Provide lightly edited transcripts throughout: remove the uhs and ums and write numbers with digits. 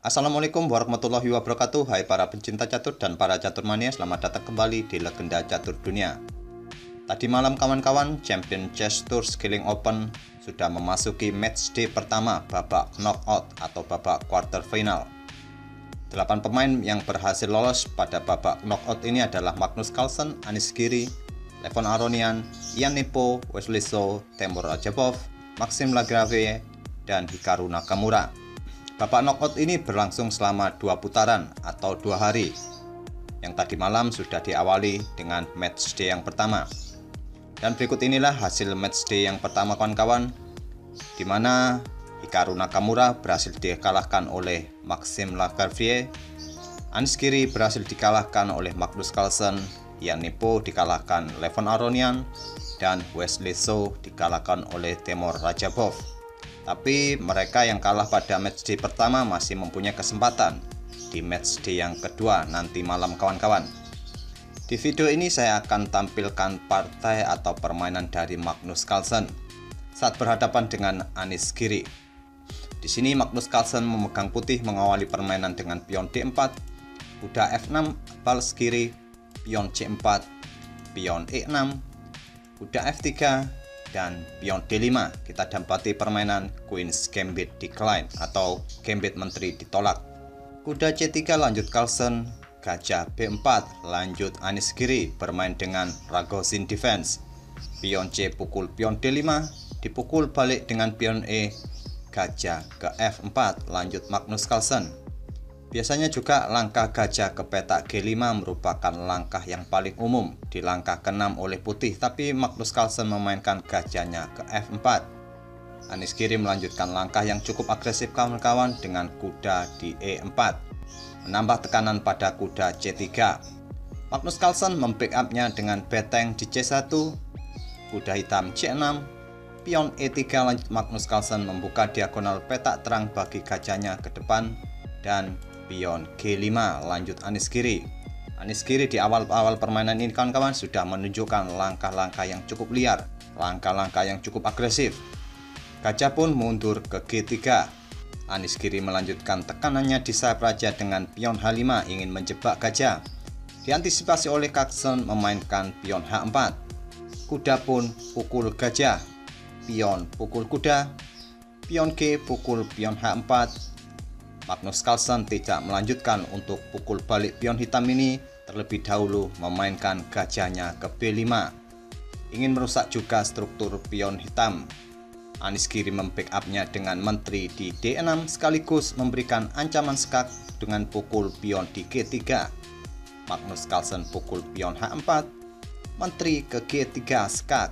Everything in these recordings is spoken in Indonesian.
Assalamualaikum warahmatullahi wabarakatuh. Hai para pencinta catur dan para catur mania, selamat datang kembali di Legenda Catur Dunia. Tadi malam kawan-kawan, Champion Chess Tour Skilling Open sudah memasuki matchday pertama babak knockout atau babak quarter final. 8 pemain yang berhasil lolos pada babak knockout ini adalah Magnus Carlsen, Anish Giri, Levon Aronian, Ian Nepomuk, Wesley So, Temur Rajabov, Maxim Lagrave, dan Hikaru Nakamura. Babak knockout ini berlangsung selama 2 putaran atau 2 hari. Yang tadi malam sudah diawali dengan matchday yang pertama. Dan berikut inilah hasil matchday yang pertama kawan-kawan, di mana Hikaru Nakamura berhasil dikalahkan oleh Maxim Lagrave, Anish Giri berhasil dikalahkan oleh Magnus Carlsen, Ian Nepomuk dikalahkan Levon Aronian, dan Wesley So dikalahkan oleh Temur Rajabov. Tapi mereka yang kalah pada matchday pertama masih mempunyai kesempatan di matchday yang kedua nanti malam kawan-kawan. Di video ini saya akan tampilkan partai atau permainan dari Magnus Carlsen saat berhadapan dengan Anish Giri. Di sini Magnus Carlsen memegang putih mengawali permainan dengan pion D4, kuda F6, balas Giri, pion C4, pion E6, kuda F3, dan pion D5. Kita dapati permainan Queen's Gambit Decline atau Gambit Menteri ditolak. Kuda C3 lanjut Carlsen, gajah B4 lanjut Anish Giri bermain dengan Ragozin Defense. Pion C pukul pion D5, dipukul balik dengan pion E, gajah ke F4 lanjut Magnus Carlsen. Biasanya juga langkah gajah ke petak G5 merupakan langkah yang paling umum di langkah ke-6 oleh putih, tapi Magnus Carlsen memainkan gajahnya ke F4. Anish Giri melanjutkan langkah yang cukup agresif kawan-kawan dengan kuda di E4, menambah tekanan pada kuda C3. Magnus Carlsen membackup-nya dengan beteng di C1, kuda hitam C6, pion E3 lanjut Magnus Carlsen membuka diagonal petak terang bagi gajahnya ke depan, dan pion G5 lanjut Anish Giri. Anish Giri di awal-awal permainan ini kawan-kawan sudah menunjukkan langkah-langkah yang cukup liar, langkah-langkah yang cukup agresif. Gajah pun mundur ke G3. Anish Giri melanjutkan tekanannya di sayap raja dengan pion H5 ingin menjebak gajah. Diantisipasi oleh Carlsen memainkan pion H4. Kuda pun pukul gajah, pion pukul kuda, pion G pukul pion H4. Magnus Carlsen tidak melanjutkan untuk pukul balik pion hitam ini, terlebih dahulu memainkan gajahnya ke B5. Ingin merusak juga struktur pion hitam. Anish Giri membackup-nya dengan menteri di D6 sekaligus memberikan ancaman skak dengan pukul pion di G3. Magnus Carlsen pukul pion H4, menteri ke G3 skak,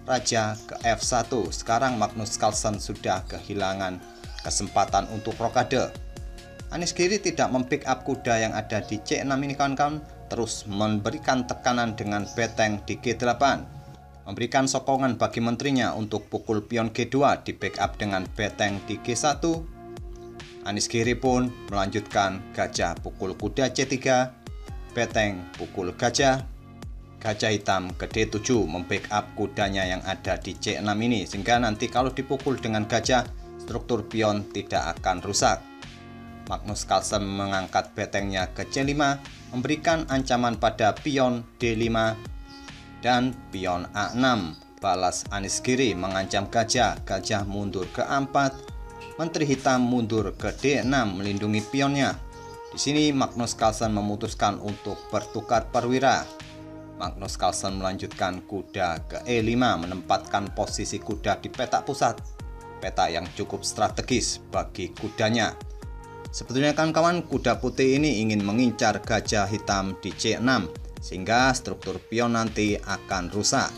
raja ke F1. Sekarang Magnus Carlsen sudah kehilangan kesempatan untuk rokade. Anish Giri tidak membackup kuda yang ada di C6 ini kawan-kawan, terus memberikan tekanan dengan beteng di G8, memberikan sokongan bagi menterinya untuk pukul pion G2 di backup dengan beteng di G1. Anish Giri pun melanjutkan gajah pukul kuda C3, beteng pukul gajah, gajah hitam ke D7 membackup kudanya yang ada di C6 ini, sehingga nanti kalau dipukul dengan gajah struktur pion tidak akan rusak. Magnus Carlsen mengangkat betengnya ke C5, memberikan ancaman pada pion D5 dan pion A6. Balas Anish Giri mengancam gajah, gajah mundur ke A4, menteri hitam mundur ke D6 melindungi pionnya. Di sini Magnus Carlsen memutuskan untuk bertukar perwira. Magnus Carlsen melanjutkan kuda ke E5, menempatkan posisi kuda di petak pusat, petak yang cukup strategis bagi kudanya. Sebetulnya kawan-kawan, kuda putih ini ingin mengincar gajah hitam di C6 sehingga struktur pion nanti akan rusak.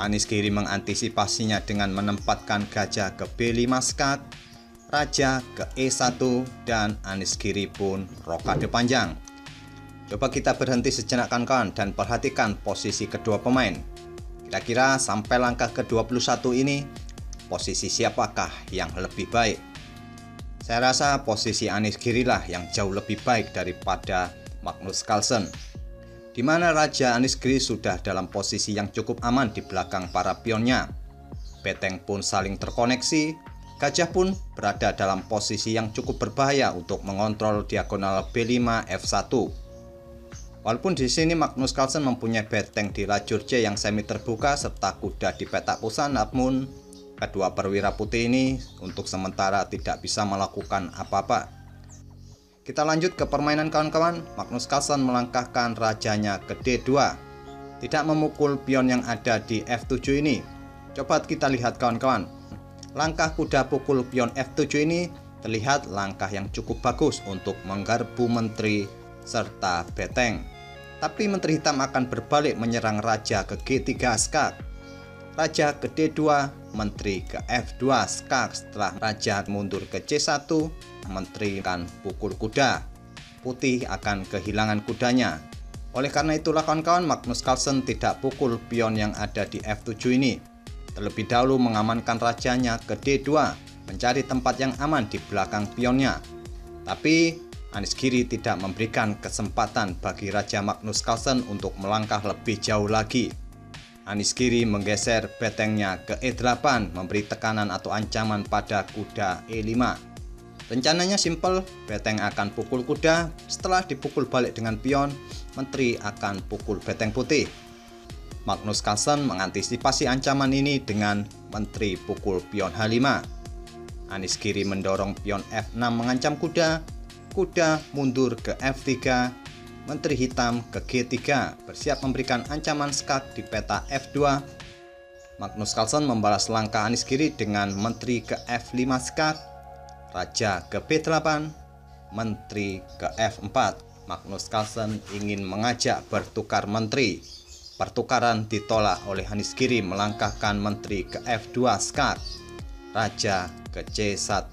Anish Giri mengantisipasinya dengan menempatkan gajah ke B5 skak, raja ke E1, dan Anish Giri pun rokade panjang. Coba kita berhenti sejenak kawan-kawan dan perhatikan posisi kedua pemain. Kira-kira sampai langkah ke-21 ini, posisi siapakah yang lebih baik? Saya rasa posisi Anish Giri lah yang jauh lebih baik daripada Magnus Carlsen, di mana raja Anish Giri sudah dalam posisi yang cukup aman di belakang para pionnya. Beteng pun saling terkoneksi, Gajah pun berada dalam posisi yang cukup berbahaya untuk mengontrol diagonal B5 F1. Walaupun di sini Magnus Carlsen mempunyai benteng di lajur C yang semi terbuka serta kuda di petak pusat, namun kedua perwira putih ini untuk sementara tidak bisa melakukan apa-apa. Kita lanjut ke permainan kawan-kawan. Magnus Carlsen melangkahkan rajanya ke D2, tidak memukul pion yang ada di F7 ini. Coba kita lihat kawan-kawan. Langkah kuda pukul pion F7 ini terlihat langkah yang cukup bagus untuk menggarpu menteri serta beteng. Tapi menteri hitam akan berbalik menyerang raja ke G3 skak. Raja ke D2, menteri ke F2 skak. Setelah raja mundur ke C1, menteri akan pukul kuda. Putih akan kehilangan kudanya. Oleh karena itulah kawan-kawan, Magnus Carlsen tidak pukul pion yang ada di F7 ini. Terlebih dahulu mengamankan rajanya ke D2, mencari tempat yang aman di belakang pionnya. Tapi Anish Giri tidak memberikan kesempatan bagi Raja Magnus Carlsen untuk melangkah lebih jauh lagi. Anish Giri menggeser betengnya ke E8, memberi tekanan atau ancaman pada kuda E5. Rencananya simpel, beteng akan pukul kuda, setelah dipukul balik dengan pion, menteri akan pukul beteng putih. Magnus Carlsen mengantisipasi ancaman ini dengan menteri pukul pion H5. Anish Giri mendorong pion F6 mengancam kuda, kuda mundur ke F3, menteri hitam ke G3, bersiap memberikan ancaman skak di peta F2. Magnus Carlsen membalas langkah Anish Giri dengan menteri ke F5 skak, raja ke B8, menteri ke F4. Magnus Carlsen ingin mengajak bertukar menteri. Pertukaran ditolak oleh Anish Giri melangkahkan menteri ke F2 skak, raja ke C1.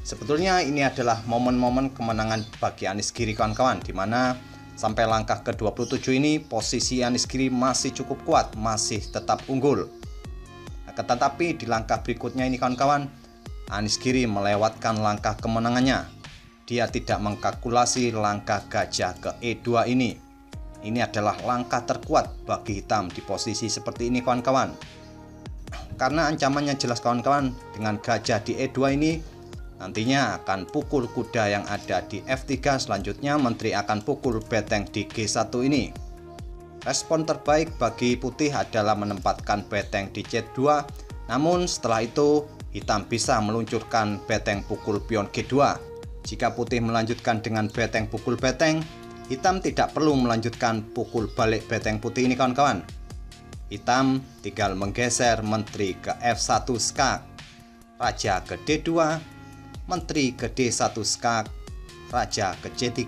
Sebetulnya ini adalah momen-momen kemenangan bagi Anish Giri kawan-kawan, di mana sampai langkah ke-27 ini posisi Anish Giri masih cukup kuat, masih tetap unggul. Tetapi di langkah berikutnya ini kawan-kawan, Anish Giri melewatkan langkah kemenangannya. Dia tidak mengkalkulasi langkah gajah ke E2 ini. Ini adalah langkah terkuat bagi hitam di posisi seperti ini kawan-kawan. Karena ancamannya jelas kawan-kawan, dengan gajah di E2 ini nantinya akan pukul kuda yang ada di F3, selanjutnya menteri akan pukul beteng di G1 ini. Respon terbaik bagi putih adalah menempatkan beteng di C2, namun setelah itu hitam bisa meluncurkan beteng pukul pion G2. Jika putih melanjutkan dengan beteng pukul beteng, hitam tidak perlu melanjutkan pukul balik beteng putih ini kawan-kawan. Hitam tinggal menggeser menteri ke F1 skak, raja ke D2, menteri ke D1 skak, raja ke C3,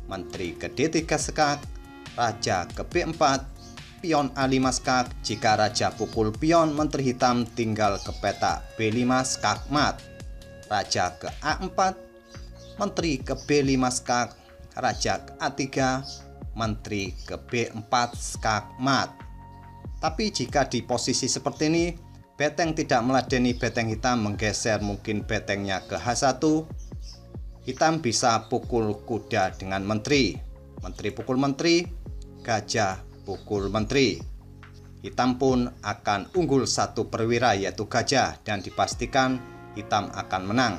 menteri ke D3 skak, raja ke B4, pion A5 skak. Jika raja pukul pion, menteri hitam tinggal ke peta B5 skak mat, raja ke A4, menteri ke B5 skak, raja ke A3, menteri ke B4 skak mat. Tapi jika di posisi seperti ini, beteng tidak meladeni beteng hitam menggeser mungkin betengnya ke H1, hitam bisa pukul kuda dengan menteri. Menteri pukul menteri, gajah pukul menteri. Hitam pun akan unggul satu perwira yaitu gajah, dan dipastikan hitam akan menang.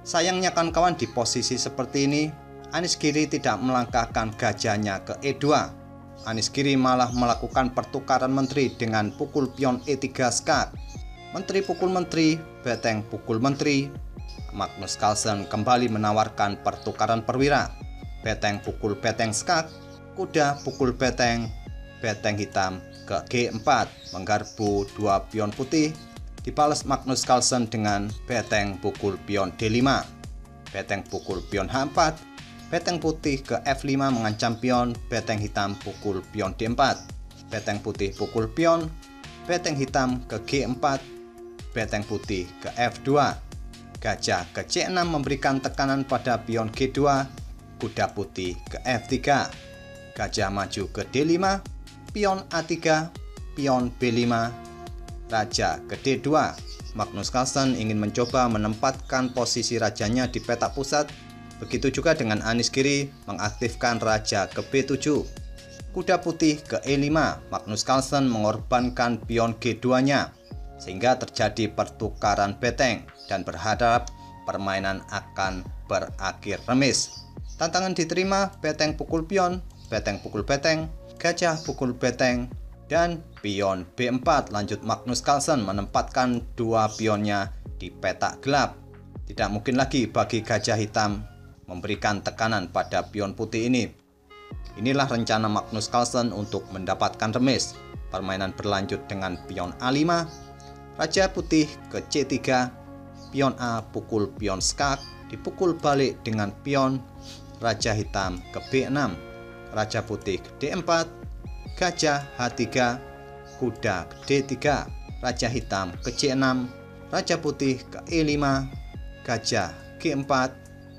Sayangnya kawan-kawan, di posisi seperti ini Anish Giri tidak melangkahkan gajahnya ke E2. Anish Giri malah melakukan pertukaran menteri dengan pukul pion E3 skak. Menteri pukul menteri, beteng pukul menteri. Magnus Carlsen kembali menawarkan pertukaran perwira. Beteng pukul beteng skak, kuda pukul beteng, beteng hitam ke G4 menggarpu dua pion putih. Dibalas Magnus Carlsen dengan beteng pukul pion D5, beteng pukul pion H4, beteng putih ke F5 mengancam pion, beteng hitam pukul pion D4, beteng putih pukul pion, beteng hitam ke G4, beteng putih ke F2, gajah ke C6 memberikan tekanan pada pion G2, kuda putih ke F3, gajah maju ke D5, pion A3, pion B5, raja ke D2. Magnus Carlsen ingin mencoba menempatkan posisi rajanya di petak pusat. Begitu juga dengan Anish Giri mengaktifkan raja ke B7. Kuda putih ke E5. Magnus Carlsen mengorbankan pion G2-nya. sehingga terjadi pertukaran beteng dan berharap permainan akan berakhir remis. Tantangan diterima, beteng pukul pion, beteng pukul beteng, gajah pukul beteng, dan pion B4. Lanjut Magnus Carlsen menempatkan dua pionnya di petak gelap. Tidak mungkin lagi bagi gajah hitam memberikan tekanan pada pion putih ini. Inilah rencana Magnus Carlsen untuk mendapatkan remis. Permainan berlanjut dengan pion A5, raja putih ke C3, pion A pukul pion skak, dipukul balik dengan pion raja hitam ke B6, raja putih ke D4, gajah H3, kuda ke D3, raja hitam ke C6, raja putih ke E5, gajah G4,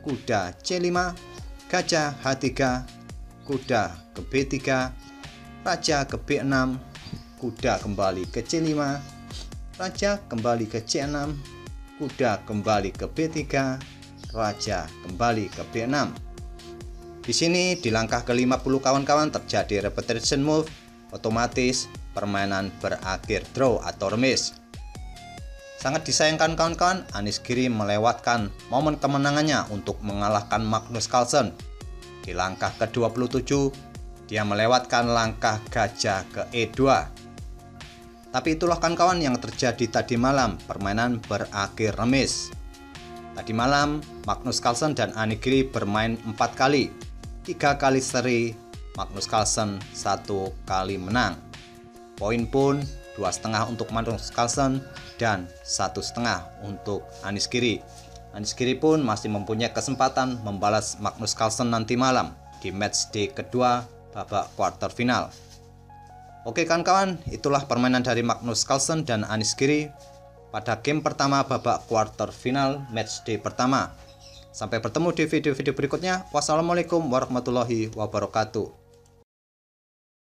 kuda C5, gajah H3, kuda ke B3, raja ke B6, kuda kembali ke C5, raja kembali ke C6, kuda kembali ke B3, raja kembali ke B6. Di sini di langkah ke-50 kawan-kawan terjadi repetition move, otomatis permainan berakhir draw atau remis. Sangat disayangkan kawan-kawan, Anish Giri melewatkan momen kemenangannya untuk mengalahkan Magnus Carlsen. Di langkah ke-27, dia melewatkan langkah gajah ke E2. Tapi itulah kawan-kawan yang terjadi tadi malam, permainan berakhir remis. Tadi malam, Magnus Carlsen dan Anish Giri bermain 4 kali. 3 kali seri, Magnus Carlsen 1 kali menang. Poin pun 2,5 untuk Magnus Carlsen dan 1,5 untuk Anish Giri. Anish Giri pun masih mempunyai kesempatan membalas Magnus Carlsen nanti malam di matchday kedua babak quarter final. Oke kawan-kawan, itulah permainan dari Magnus Carlsen dan Anish Giri pada game pertama babak quarter final matchday pertama. Sampai bertemu di video-video berikutnya. Wassalamualaikum warahmatullahi wabarakatuh.